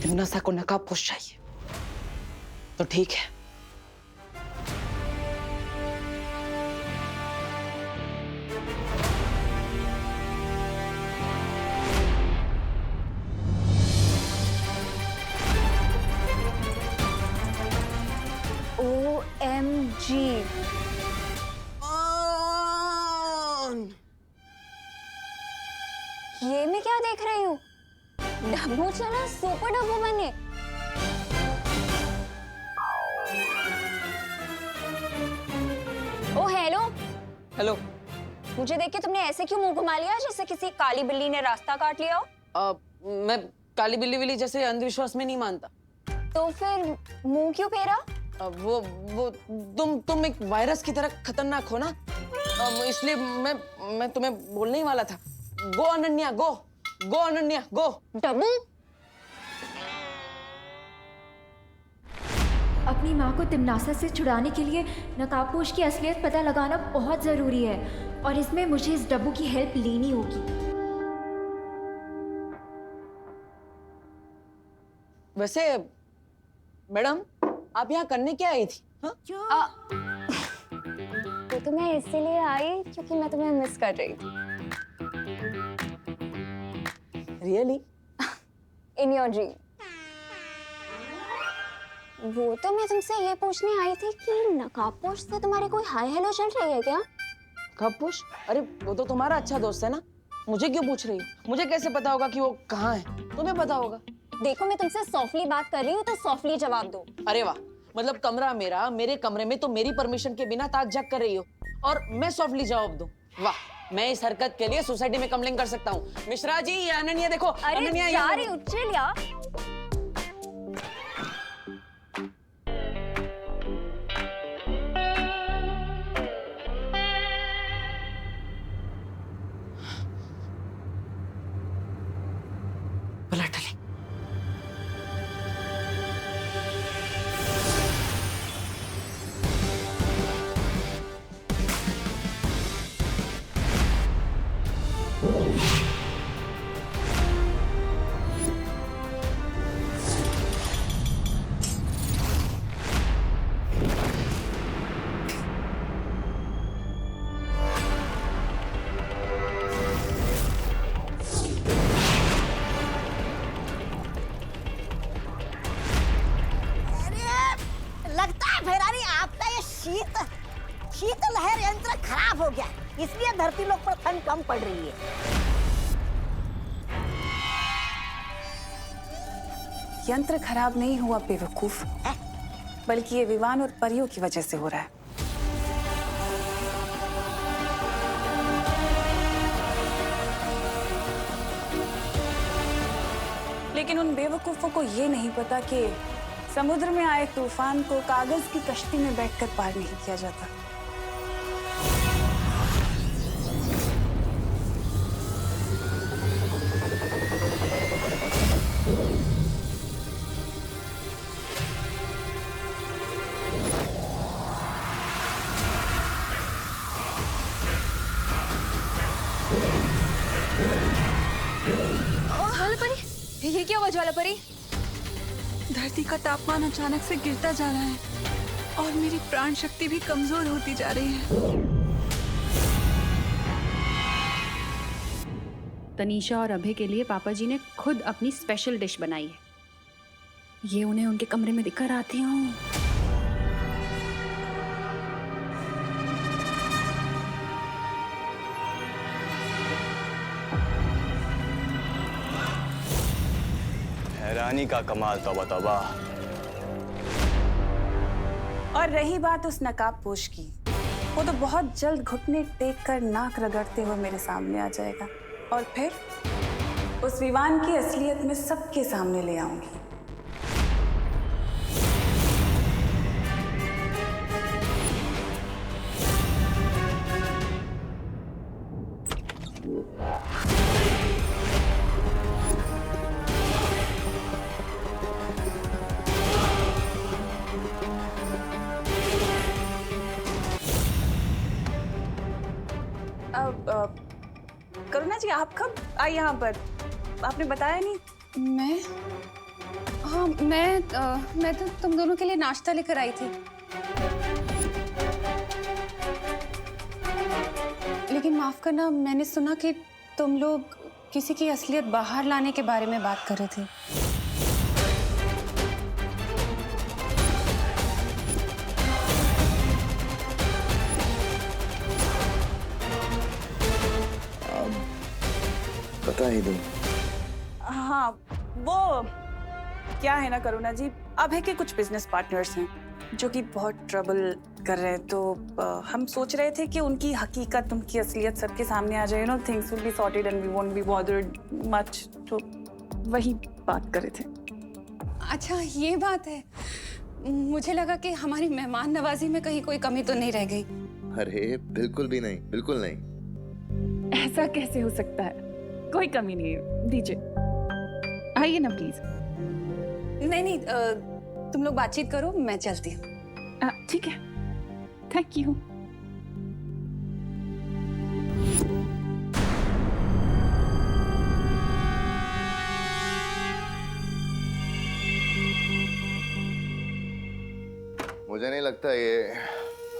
तिमनासा को नकाबपोश चाहिए तो ठीक है। OMG। ये मैं क्या देख रही हूँ? डब्बू चला सुपर डब्बू बने। ओ हेलो। हेलो। मुझे देख के तुमने ऐसे क्यों मुंह घुमा लिया जैसे किसी काली बिल्ली ने रास्ता काट लिया हो? मैं काली बिल्ली विल्ली जैसे अंधविश्वास में नहीं मानता। तो फिर मुंह क्यों फेरा? वो तुम एक वायरस की तरह खतरनाक हो ना, इसलिए मैं तुम्हें बोलने ही वाला था। गो अनन्या गो, गो अनन्या गो। डब्बू, अपनी माँ को तिमनासा से छुड़ाने के लिए नकाबपोश की असलियत पता लगाना बहुत जरूरी है और इसमें मुझे इस डब्बू की हेल्प लेनी होगी। वैसे मैडम, आप यहाँ करने क्या आई थी? तो मैं इसीलिए आई क्योंकि मैं तुम्हें मिस कर रही थी। रियली? In your dream. वो तो मैं तुमसे ये पूछने आई थी कि नकाबपोश से तुम्हारी कोई हाय हेलो चल रही है क्या? नकाबपोश? अरे वो तो तुम्हारा अच्छा दोस्त है ना, मुझे क्यों पूछ रही हो? मुझे कैसे पता होगा कि वो कहाँ है? तुम्हें पता होगा। देखो, मैं तुमसे सॉफ्टली बात कर रही हूँ तो सॉफ्टली जवाब दो। अरे वाह, मतलब कमरा मेरा, मेरे कमरे में तो मेरी परमिशन के बिना ताक झाक कर रही हो और मैं सॉफ्टली जवाब दूं? वाह, मैं इस हरकत के लिए सोसाइटी में कंप्लेन कर सकता हूँ। मिश्रा जी, ये अनन्या देखो। अरे यार, उच्चल या पलट ले। लगता है फेरारी आपका ये शीत लहर यंत्र खराब हो गया, इसलिए धरती लोक पर ठंड कम पड़ रही है। यंत्र खराब नहीं हुआ बेवकूफ, बल्कि ये विमान और परियों की वजह से हो रहा है। लेकिन उन बेवकूफों को ये नहीं पता कि समुद्र में आए तूफान को कागज की कश्ती में बैठकर पार नहीं किया जाता। ज्वाला परी, ये क्या हुआ ज्वाला परी? धरती का तापमान अचानक से गिरता जा रहा है और मेरी प्राण शक्ति भी कमजोर होती जा रही है। तनीषा और अभय के लिए पापा जी ने खुद अपनी स्पेशल डिश बनाई है। ये उन्हें उनके कमरे में दिखकर आती हूँ। हैरानी का कमाल, तौबा तौबा। और रही बात उस नकाबपोश की, वो तो बहुत जल्द घुटने टेक कर नाक रगड़ते हुए मेरे सामने आ जाएगा और फिर उस विमान की असलियत में सबके सामने ले आऊंगी। करुणा जी, आप कब आई यहाँ पर? आपने बताया नहीं। मैं मैं तो तुम दोनों के लिए नाश्ता लेकर आई थी। लेकिन माफ करना, मैंने सुना कि तुम लोग किसी की असलियत बाहर लाने के बारे में बात कर रहे थे। बता ही दूं। हाँ, वो क्या है ना करुणा जी, अभय के कुछ बिजनेस पार्टनर्स हैं जो कि बहुत ट्रबल कर रहे हैं, तो हम सोच रहे थे कि उनकी हकीकत, उनकी असलियत सबके सामने आ जाए, things will be sorted and we won't be bothered much, तो वही बात कर रहे थे। अच्छा, ये बात है। मुझे लगा कि हमारी मेहमान नवाजी में कहीं कोई कमी तो नहीं रह गई। अरे बिल्कुल भी नहीं, बिल्कुल नहीं। ऐसा कैसे हो सकता है? कोई कमी नहीं है, दीजिए, आइए ना प्लीज। नहीं, तुम लोग बातचीत करो, मैं चलती हूँ। ठीक है, थैंक यू। मुझे नहीं लगता ये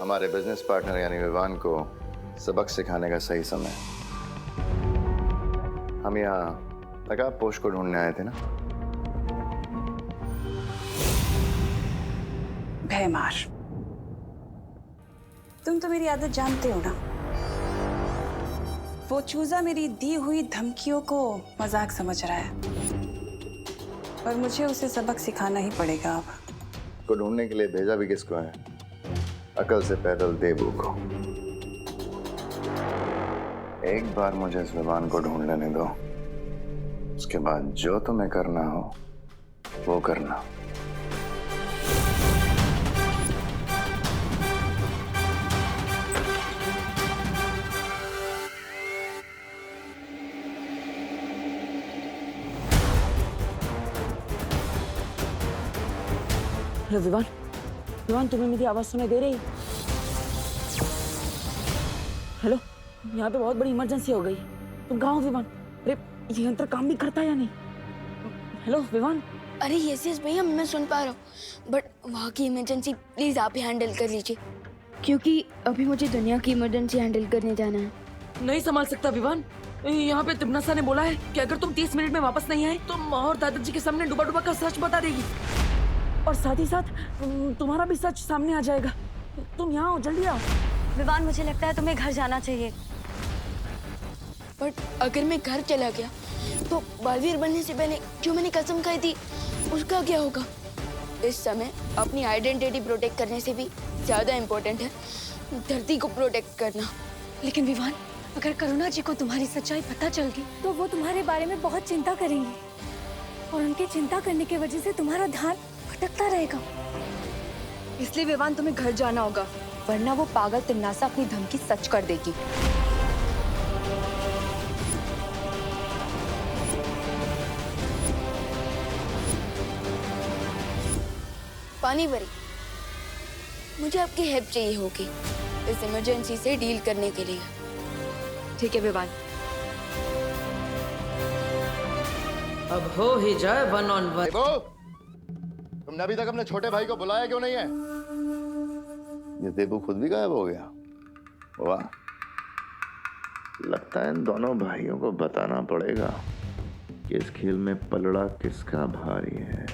हमारे बिजनेस पार्टनर यानी विवान को सबक सिखाने का सही समय। हम यहाँ नकाब पोश को ढूंढने आए थे ना। भयमार, तुम तो मेरी आदत जानते हो ना। वो चूजा मेरी दी हुई धमकियों को मजाक समझ रहा है और मुझे उसे सबक सिखाना ही पड़ेगा। अब को ढूंढने के लिए भेजा भी किसको है? अकल से पैदल देबू को। एक बार मुझे इस विवान को ढूंढ लेने दो, उसके बाद जो तुम्हें करना हो वो करना। हेलो विवान, विवान तुम्हें मेरी आवाज सुनाई दे रही? हेलो, यहाँ पे बहुत बड़ी इमरजेंसी हो गई। तुम कहाँ हो विवान? अरे ये यंत्र काम भी करता है या नहीं? हेलो विवान। अरे यस भैया, मैं सुन पा रहा हूँ, बट वहाँ की इमरजेंसी प्लीज आप ही हैंडल कर लीजिए, क्योंकि अभी मुझे दुनिया की इमरजेंसी हैंडल करने जाना है। नहीं संभाल सकता विवान। यहाँ पे तिमनासा ने बोला है कि अगर तुम 30 मिनट में वापस नहीं आए तो माँ और दादाजी के सामने डूबा डूबा का सच बता देगी, और साथ ही साथ तुम्हारा भी सच सामने आ जाएगा। तुम यहाँ आओ, जल्दी आओ। विवान, मुझे लगता है तुम्हें घर जाना चाहिए। बट अगर मैं घर चला गया तो बालवीर बनने से पहले जो मैंने कसम खाई थी उसका क्या होगा? इस समय अपनी आइडेंटिटी प्रोटेक्ट करने से भी ज्यादा इम्पोर्टेंट है धरती को प्रोटेक्ट करना। लेकिन विवान, अगर करुणा जी को तुम्हारी सच्चाई पता चल गई तो वो तुम्हारे बारे में बहुत चिंता करेंगी, और उनकी चिंता करने की वजह से तुम्हारा ध्यान भटकता रहेगा। इसलिए विवान, तुम्हें घर जाना होगा, वरना वो पागल तिमनासा अपनी धमकी सच कर देगी। पानी भरी, मुझे आपकी हेल्प चाहिए होगी इस इमरजेंसी से डील करने के लिए। ठीक है विवान। अब हो ही जाए 1 on 1। तुमने अभी तक अपने छोटे भाई को बुलाया क्यों नहीं है? ये देबू खुद भी गायब हो गया। वाह, लगता है इन दोनों भाइयों को बताना पड़ेगा कि इस खेल में पलड़ा किसका भारी है।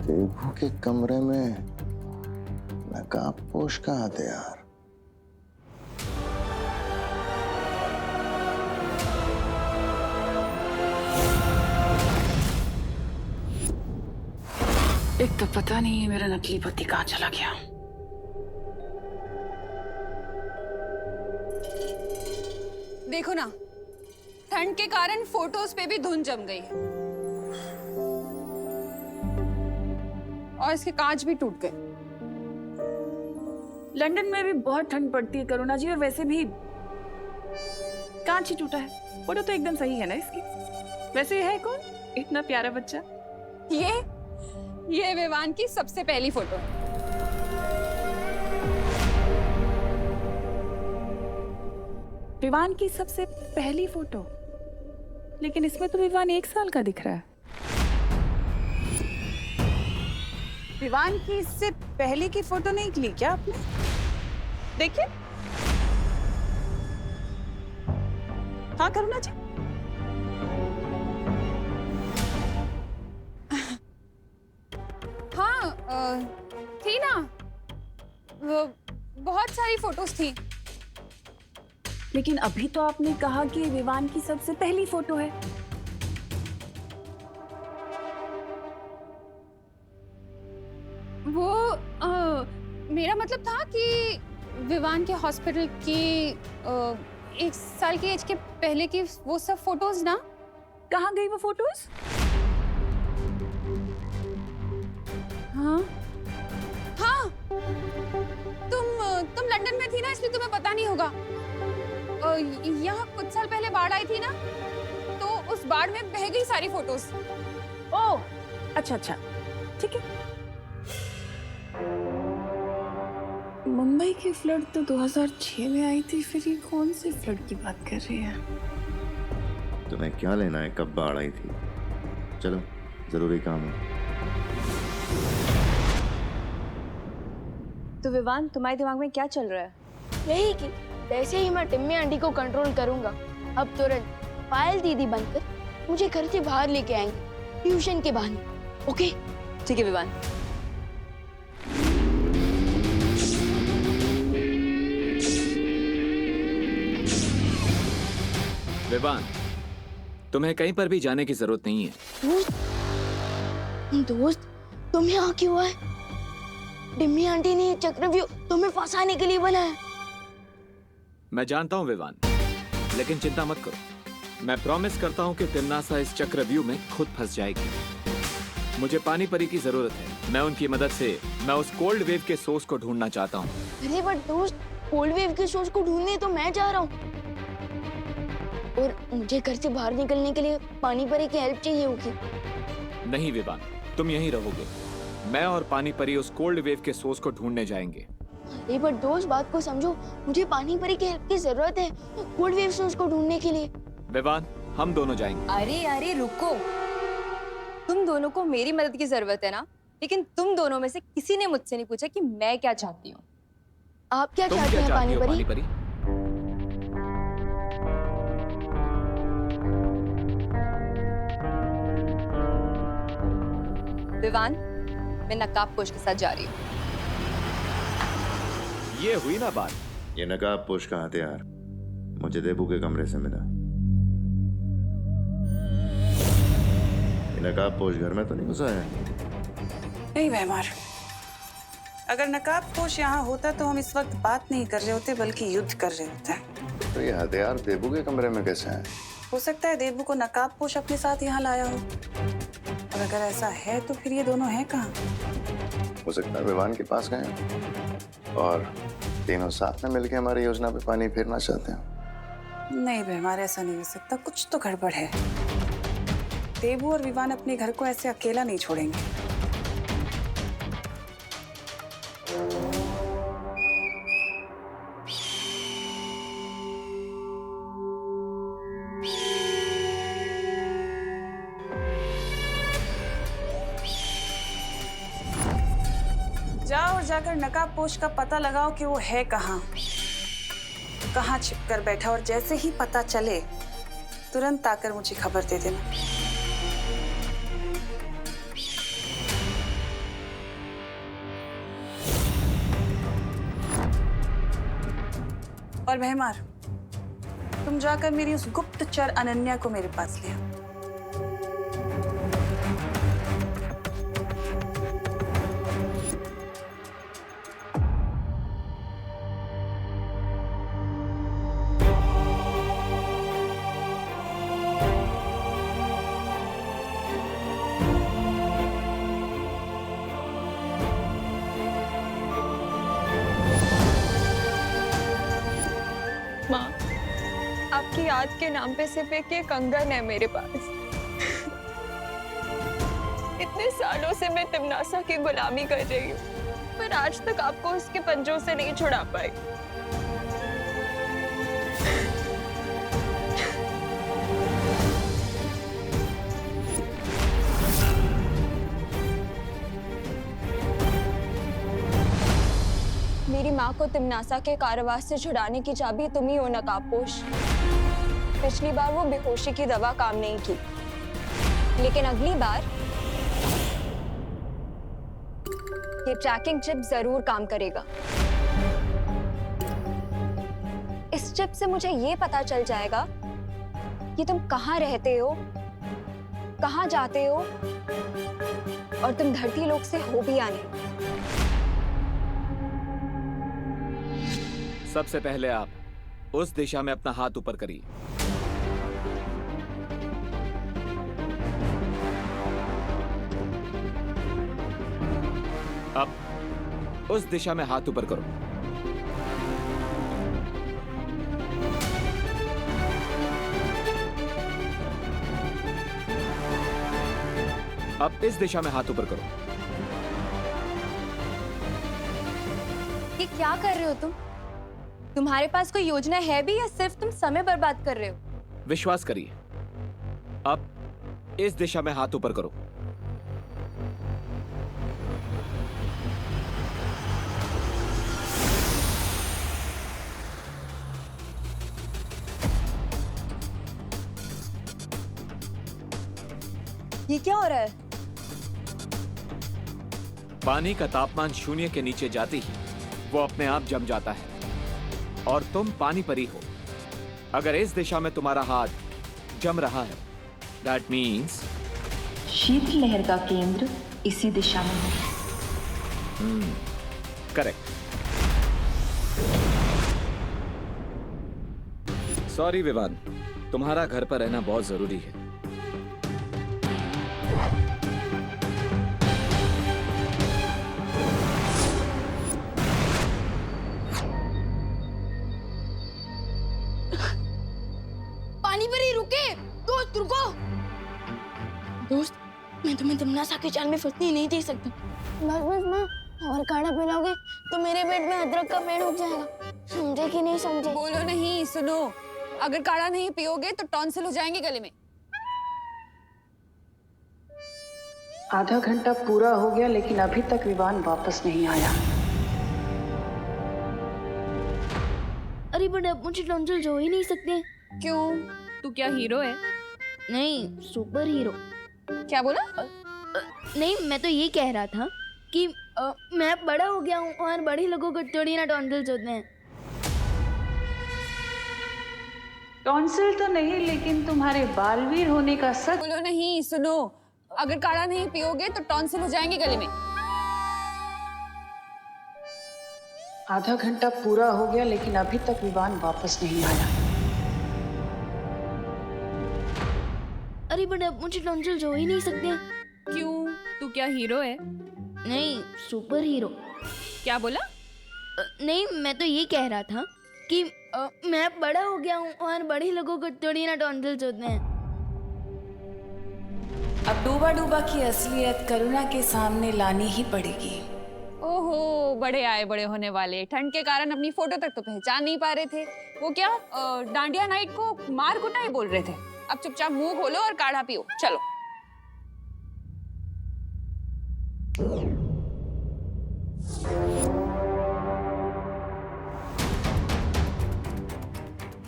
देबू के कमरे में नकाबपोश कहाँ थे यार? एक तो पता नहीं है मेरा नकली पति कहाँ चला गया। देखो ना, ठंड के कारण फोटोज पे भी धुंध जम गई है और इसके कांच भी टूट गए। लंदन में भी बहुत ठंड पड़ती है करुणा जी, और वैसे भी कांच ही टूटा है। फोटो तो एकदम सही है ना इसकी? वैसे है कौन इतना प्यारा बच्चा? ये विवान की सबसे पहली फोटो। विवान की सबसे पहली फोटो? लेकिन इसमें तो विवान 1 साल का दिख रहा है। विवान की इससे पहले की फोटो नहीं ली क्या आपने? देखिए। हाँ करुणा जी। हाँ थी ना, वो बहुत सारी फोटोज थी। लेकिन अभी तो आपने कहा कि विवान की सबसे पहली फोटो है। वो मेरा मतलब था कि विवान के हॉस्पिटल की 1 साल की एज के पहले की वो सब फोटोज ना। कहाँ गई वो फोटोज? हाँ हाँ, तुम लंदन में थी ना, इसलिए तुम्हें पता नहीं होगा। यहाँ कुछ साल पहले बाढ़ आई थी ना, तो उस बाढ़ में बह गई सारी फोटोज। ओह अच्छा अच्छा, ठीक है। मुंबई की फ्लड तो 2006 में आई थी, फिर ये कौन सी फ्लड की बात कर रही है? तुम्हें क्या लेना है कब बाढ़ आई थी? चलो जरूरी काम है। तो विवान, तुम्हारे दिमाग में क्या चल रहा है? यही कि वैसे ही मैं टिम्मी आंटी को कंट्रोल करूंगा। अब तुरंत पायल दीदी बनकर मुझे घर से बाहर लेके आएंगे ट्यूशन के बहाने। ओके ठीक है विवान। विवान, तुम्हें कहीं पर भी जाने की जरूरत नहीं है। दोस्त तुम यहाँ क्यों आए? टिम्मी आंटी ने ये चक्रव्यूह तुम्हें फंसाने के लिए बनाया। मैं जानता हूँ विवान, लेकिन चिंता मत करो। मैं प्रॉमिस करता हूँ कि तिम्नासा इस चक्रव्यूह में खुद फंस जाएगी। मुझे पानी परी की जरूरत है। मैं उनकी मदद से मैं उस कोल्ड वेव के सोर्स को ढूंढना चाहता हूँ। अरे बट दोस्त, कोल्ड वेव के सोर्स को ढूंढने तो मैं जा रहा हूँ, और मुझे घर से बाहर निकलने के लिए पानी परी की हेल्प चाहिए होगी। नहीं विवान, तुम यहीं रहोगे। मैं और पानी परी उस कोल्ड वेव के सोर्स को ढूंढने जाएंगे। अरे बट दोस्त, बात को समझो, मुझे पानी परी की हेल्प की जरूरत है कोल्ड वेव सोर्स को ढूंढने के लिए। विवान, हम दोनों जाएंगे। अरे अरे रुको, तुम दोनों को मेरी मदद की जरूरत है ना, लेकिन तुम दोनों में से किसी ने मुझसे नहीं पूछा कि मैं क्या चाहती हूँ। आप क्या तुम चाहते क्या हैं चाहती हो पानी पानी परी? परी? विवान, मैं नकाबपोश के साथ जा रही हूँ। ये हुई ना बात। ये नकाबपोश का हथियार मुझे देबू के कमरे से मिला। ये नकाबपोश घर में तो नहीं घुसा है? नहीं व्यवहार, अगर नकाबपोश यहाँ होता तो हम इस वक्त बात नहीं कर रहे होते, बल्कि युद्ध कर रहे होते। तो ये हथियार देबू के कमरे में कैसे है? हो सकता है देबू को नकाबपोश अपने साथ यहाँ लाया हो, और अगर ऐसा है तो फिर ये दोनों हैं कहाँ? हो सकता है विवान के पास गए और तीनों साथ में मिलकर हमारी योजना पे पानी फेरना चाहते हैं। नहीं व्यवहार, ऐसा नहीं हो सकता, कुछ तो गड़बड़ है। देबू और विवान अपने घर को ऐसे अकेला नहीं छोड़ेंगे। जाओ और जाकर नकाबपोश का पता लगाओ कि वो है कहाँ छिपकर बैठा, और जैसे ही पता चले तुरंत आकर मुझे खबर दे देना। और भैमार, तुम जाकर मेरी उस गुप्तचर अनन्या को मेरे पास ले आओ। माँ, आपकी याद के नाम पे सिर्फ एक ये कंगन है मेरे पास। इतने सालों से मैं तिमनासा की गुलामी कर रही हूँ, पर आज तक आपको उसके पंजों से नहीं छुड़ा पाई। मेरी माँ को तिमनासा के कारावास से छुड़ाने की चाबी तुम ही हो नकाबपोश। पिछली बार वो बेहोशी की दवा काम नहीं की, लेकिन अगली बार ये ट्रैकिंग चिप जरूर काम करेगा। इस चिप से मुझे ये पता चल जाएगा कि तुम कहाँ रहते हो, कहाँ जाते हो, और तुम धरती लोक से हो भी या नहीं। सबसे पहले आप उस दिशा में अपना हाथ ऊपर करिए। अब उस दिशा में हाथ ऊपर करो। अब इस दिशा में हाथ ऊपर करो। ये क्या कर रहे हो तुम? तुम्हारे पास कोई योजना है भी या सिर्फ तुम समय बर्बाद कर रहे हो? विश्वास करिए, अब इस दिशा में हाथ ऊपर करो। ये क्या हो रहा है? पानी का तापमान शून्य के नीचे जाते ही वो अपने आप जम जाता है और तुम पानी परी हो। अगर इस दिशा में तुम्हारा हाथ जम रहा है, दैट मीन्स शीतलहर का केंद्र इसी दिशा में है। करेक्ट। सॉरी विवान, तुम्हारा घर पर रहना बहुत जरूरी है। पानी परी रुके, दोस्त रुको। दोस्त, मैं तुम्हें तिमनासा के जाल में फंसने नहीं दे सकता। बस बस माँ, और काढ़ा पिलाओगे तो मेरे पेट में अदरक का पेड़ उग जाएगा। समझे कि नहीं समझे? बोलो नहीं, सुनो। अगर काढ़ा नहीं पियोगे तो टॉन्सिल हो जाएंगे गले में। आधा घंटा पूरा हो गया लेकिन अभी तक विवान वापस नहीं आया। अरे बट अब मुझे टॉन्सिल हो ही नहीं सकते। क्यों? तू क्या हीरो है? नहीं, सुपर हीरो। क्या बोला? नहीं, मैं तो ये कह रहा था कि मैं बड़ा हो गया हूँ और बड़े लोगों को थोड़ी ना टॉन्सिल्स होते हैं। टॉन्सिल तो नहीं, लेकिन तुम्हारे बालवीर होने का सच। बोलो नहीं, सुनो। अगर काढ़ा नहीं पियोगे तो टॉन्सिल हो जाएंगे गले में। आधा घंटा पूरा हो गया लेकिन अभी तक विवान वापस नहीं आया। अरे बट अब मुझे टॉन्सिल्स हो ही नहीं सकते। क्यों? तू क्या हीरो है? नहीं, सुपर हीरो। क्या बोला? नहीं, मैं तो ये कह रहा था कि मैं बड़ा हो गया हूँ और बड़े लोगों को थोड़ी ना टॉन्सिल्स होते हैं। अब डूबा डूबा की असलियत करुणा के सामने लानी ही पड़ेगी। ओहो, बड़े आए बड़े होने वाले। ठंड के कारण अपनी फोटो तक तो पहचान नहीं पा रहे थे। वो क्या डांडिया नाइट को मार कुटाई बोल रहे थे। अब चुपचाप मुंह खोलो और काढ़ा पियो। चलो।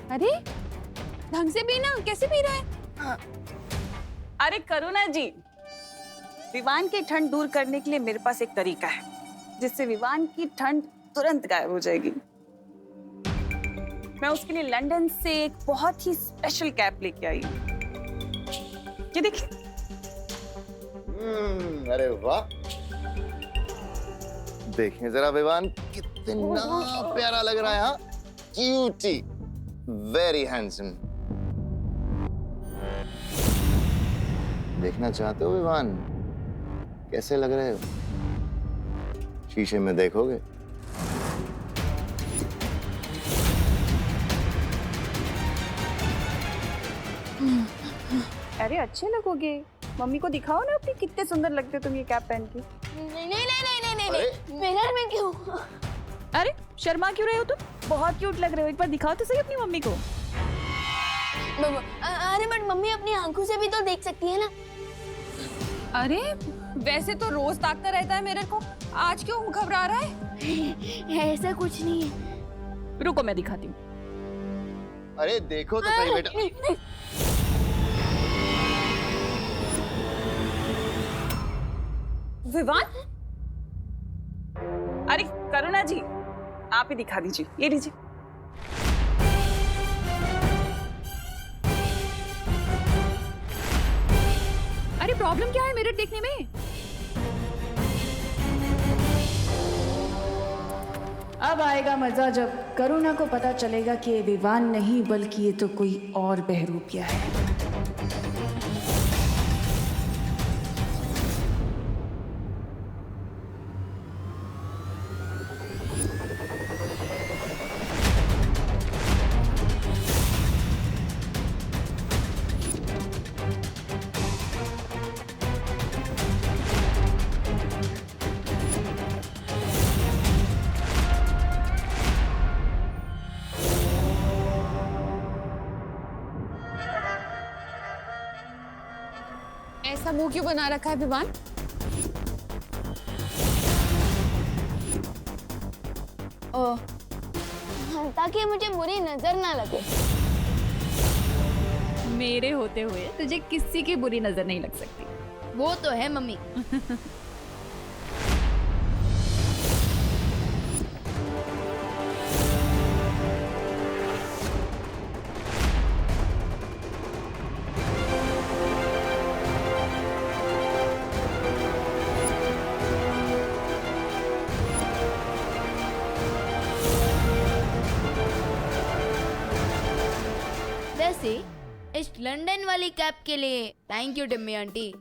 अरे ढंग से पीना, कैसे पी रहा है? अरे करुणा जी, विवान की ठंड दूर करने के लिए मेरे पास एक तरीका है जिससे विवान की ठंड तुरंत गायब हो जाएगी। मैं उसके लिए लंदन से एक बहुत ही स्पेशल कैप लेके आई हूँ। ये देखिए। अरे वाह, देखिए जरा विवान कितना प्यारा लग रहा है। हाँ, क्यूटी, वेरी हैंडसम। देखना चाहते हो विवान कैसे लग रहे हो? शीशे में देखोगे? अरे अच्छे लगोगे, मम्मी को दिखाओ ना अपनी, कितने सुंदर लगते हो तुम ये कैप पहन के। नहीं नहीं नहीं नहीं नहीं मिरर में क्यों? अरे शर्मा क्यों रहे हो तुम? बहुत क्यूट लग रहे हो, एक बार दिखाओ तो सही अपनी मम्मी को। अरे बट मम्मी अपनी आंखों से भी तो देख सकती है ना। अरे वैसे तो रोज ताकता रहता है मिरर को, आज क्यों घबरा रहा है? ऐसा कुछ नहीं है। रुको मैं दिखाती हूँ। अरे देखो तो सही बेटा। विवान, अरे करुणा जी आप ही दिखा दीजिए, ये लीजिए। अरे प्रॉब्लम क्या है मिरर देखने में? अब आएगा मजा जब करुणा को पता चलेगा कि ये विवान नहीं बल्कि ये तो कोई और बहरूपिया है। ऐसा मुंह क्यों बना रखा है विवान? ताकि मुझे बुरी नजर ना लगे। मेरे होते हुए तुझे किसी की बुरी नजर नहीं लग सकती। वो तो है मम्मी। वैसे इस लंदन वाली कैप के लिए थैंक यू टिम्मी आंटी।